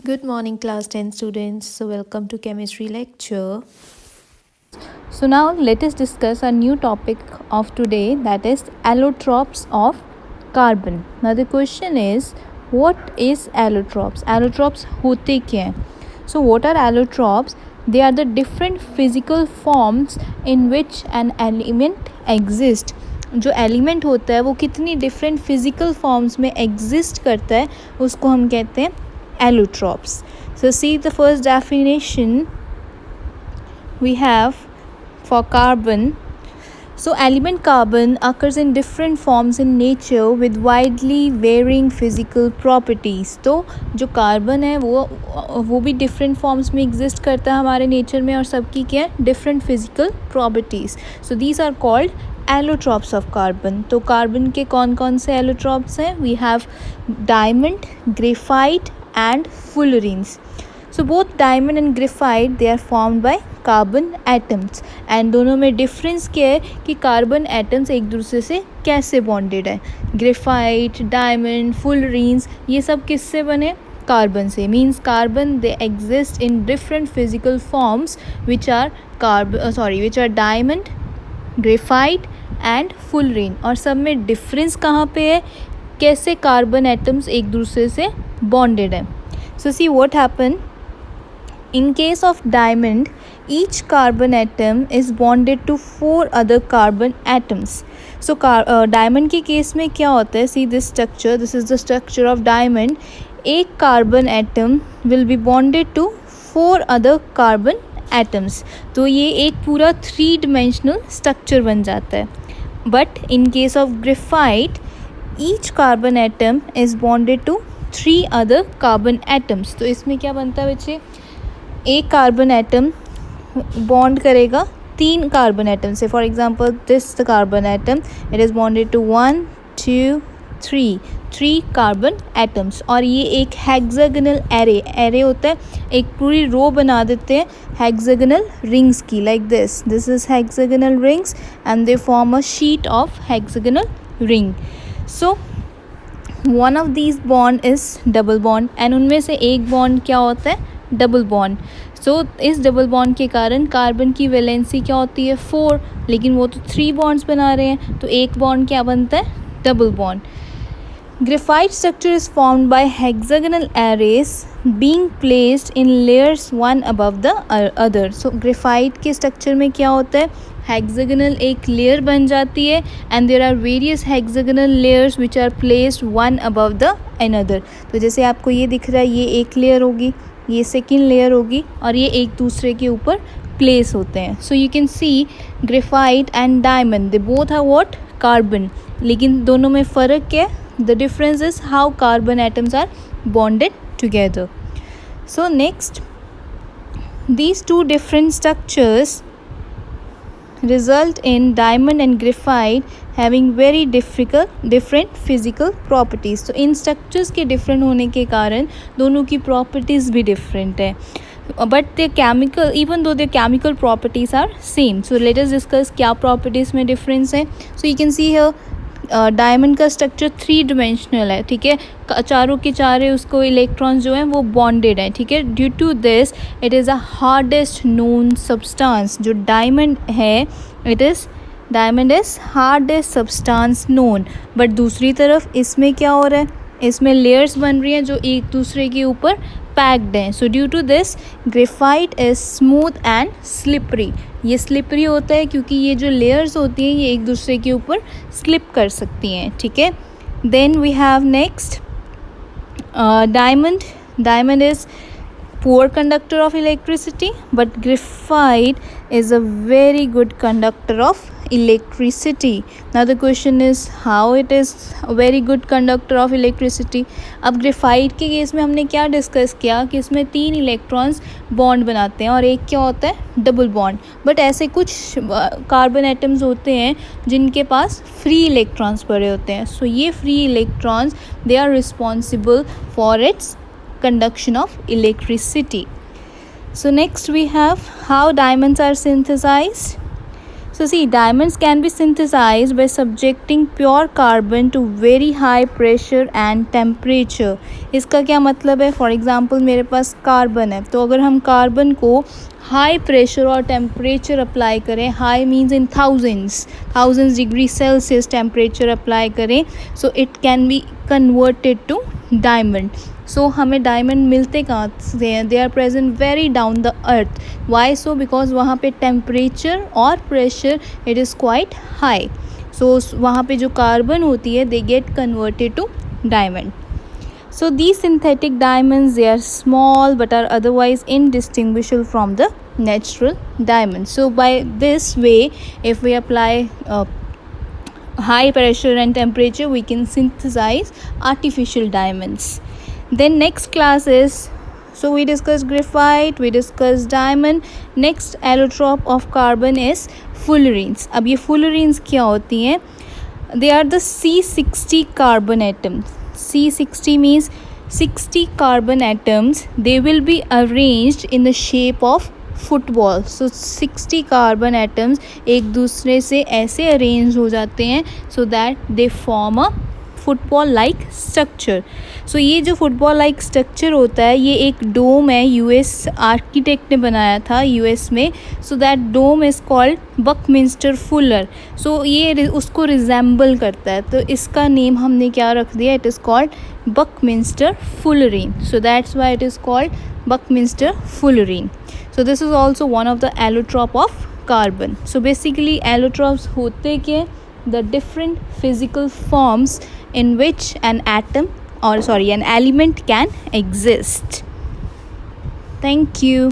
Good morning, class 10 students. So, welcome to chemistry lecture. So now let us discuss a new topic of today, that is allotropes of carbon. Now the question is, what is allotropes? Allotropes होते क्या हैं? So what are allotropes? They are the different physical forms in which an element exists. जो element होता है वो कितनी different physical forms में exist करता है उसको हम कहते हैं allotropes. So see the first definition we have for carbon. So element carbon occurs in different forms in nature with widely varying physical properties. तो जो कार्बन है वो भी डिफरेंट फॉर्म्स में एग्जिस्ट करता है हमारे नेचर में और सबकी क्या है different physical properties. So these are called allotropes of carbon. तो कार्बन के कौन कौन से एलोट्रॉप्स हैं? We have diamond, graphite and fullerenes. So both diamond and graphite they are formed by carbon atoms. And दोनों में डिफरेंस क्या है कि कार्बन एटम्स एक दूसरे से कैसे बॉन्डेड है. ग्रेफाइट, डायमंड, फुलरीन्स ये सब किससे बने? कार्बन से. Means carbon they exist in different physical forms which are diamond, graphite and fullerene. और सब में डिफरेंस कहाँ पे है? कैसे कार्बन एटम्स एक दूसरे से बॉन्डेड है. So see what happen. In case of diamond, each carbon atom is bonded to 4 other carbon atoms. So diamond के केस में क्या होता है? See this structure. This is the structure of diamond. एक carbon atom will be bonded to 4 other carbon atoms. तो ये एक पूरा 3-dimensional structure बन जाता है. But in case of graphite, each carbon atom is bonded to 3 other carbon atoms. तो इसमें क्या बनता है बच्चे? एक कार्बन एटम बॉन्ड करेगा 3 कार्बन एटम से. For example this the carbon atom, it is bonded to 1 2 3 carbon atoms. और ये एक हेक्सागोनल एरे होता है. एक पूरी रो बना देते हैं हेक्सागोनल रिंग्स की, like this is hexagonal rings and they form a sheet of hexagonal ring. So one of these bond is double bond and उनमें से एक बॉन्ड क्या होता है? Double bond. सो इस डबल बॉन्ड के कारण कार्बन की वैलेंसी क्या होती है? 4. लेकिन वो तो 3 बॉन्ड्स बना रहे हैं, तो एक बॉन्ड क्या बनता है? Double bond. Graphite structure is formed by hexagonal arrays being placed in layers one above the other. So graphite के स्ट्रक्चर में क्या होता है? हेक्सागोनल एक लेयर बन जाती है and there are various hexagonal layers which are placed one above the another. तो जैसे आपको ये दिख रहा है, ये एक लेयर होगी, ये सेकेंड लेयर होगी और ये एक दूसरे के ऊपर प्लेस होते हैं. So you can see graphite and diamond they both are what? Carbon. लेकिन दोनों में फ़र्क क्या है? The difference is how carbon atoms are bonded together. So next, these two different structures result in diamond and graphite having very different physical properties. तो इन structures के different होने के कारण दोनों की properties भी different है. But their chemical, even though their chemical properties are same. So let us discuss क्या properties में difference है. So you can see here diamond का स्ट्रक्चर 3-dimensional है. ठीक है, चारों के चारे उसको इलेक्ट्रॉन्स जो हैं वो बॉन्डेड हैं. ठीक है, due to this it is a hardest known substance. जो डायमंड है diamond is hardest substance known. But दूसरी तरफ इसमें क्या हो रहा है? इसमें लेयर्स बन रही हैं जो एक दूसरे के ऊपर पैक्ड हैं. So due to this graphite is smooth and slippery. ये स्लिपरी होता है क्योंकि ये जो लेयर्स होती हैं ये एक दूसरे के ऊपर स्लिप कर सकती हैं. ठीक है, then we have next diamond is poor conductor of electricity, but graphite is a very good conductor of electricity. Now the question is how it is a very good conductor of electricity. अब graphite के case में हमने क्या discuss किया कि इसमें 3 electrons bond बनाते हैं और एक क्या होता है? Double bond. बट ऐसे कुछ कार्बन एटम्स होते हैं जिनके पास फ्री इलेक्ट्रॉन्स पड़े होते हैं. सो ये free electrons they are responsible for its conduction of electricity. So next we have how diamonds are synthesized. So see, diamonds can be synthesized by subjecting pure carbon to very high pressure and temperature. इसका क्या मतलब है? For example मेरे पास carbon है, तो अगर हम carbon को हाई प्रेशर और टेम्परेचर अप्लाई करें, high means in thousands degree Celsius temperature apply करें, so it can be converted to diamond. So हमें डायमंड मिलते कहाँ से हैं? They are present very down the earth. Why so? Because वहाँ पे टेम्परेचर और pressure it is quite high. So वहाँ पे जो कार्बन होती है they get converted to diamond. So these synthetic diamonds, they are small but are otherwise indistinguishable from the natural diamonds. So by this way, if we apply high pressure and temperature, we can synthesize artificial diamonds. Then next class is, so we discussed graphite, we discussed diamond. Next allotrope of carbon is fullerenes. अब ये fullerenes क्या होती हैं? They are the C60 carbon atoms. C60 means 60 carbon atoms. They will be arranged in the shape of football. So 60 carbon atoms एक दूसरे से ऐसे arrange हो जाते हैं so that they form a football like structure. So ये जो football like structure होता है ये एक डोम है, यूएस आर्किटेक्ट ने बनाया था यूएस में. So that dome is called Buckminster Fuller. So ये उसको रिजेंबल करता है, तो इसका नेम हमने क्या रख दिया? It is called Buckminster fullerene. So that's why it is called Buckminster fullerene. So this is also one of the allotrope of carbon. So basically allotropes होते क्या? The different physical forms in which an element can exist. Thank you.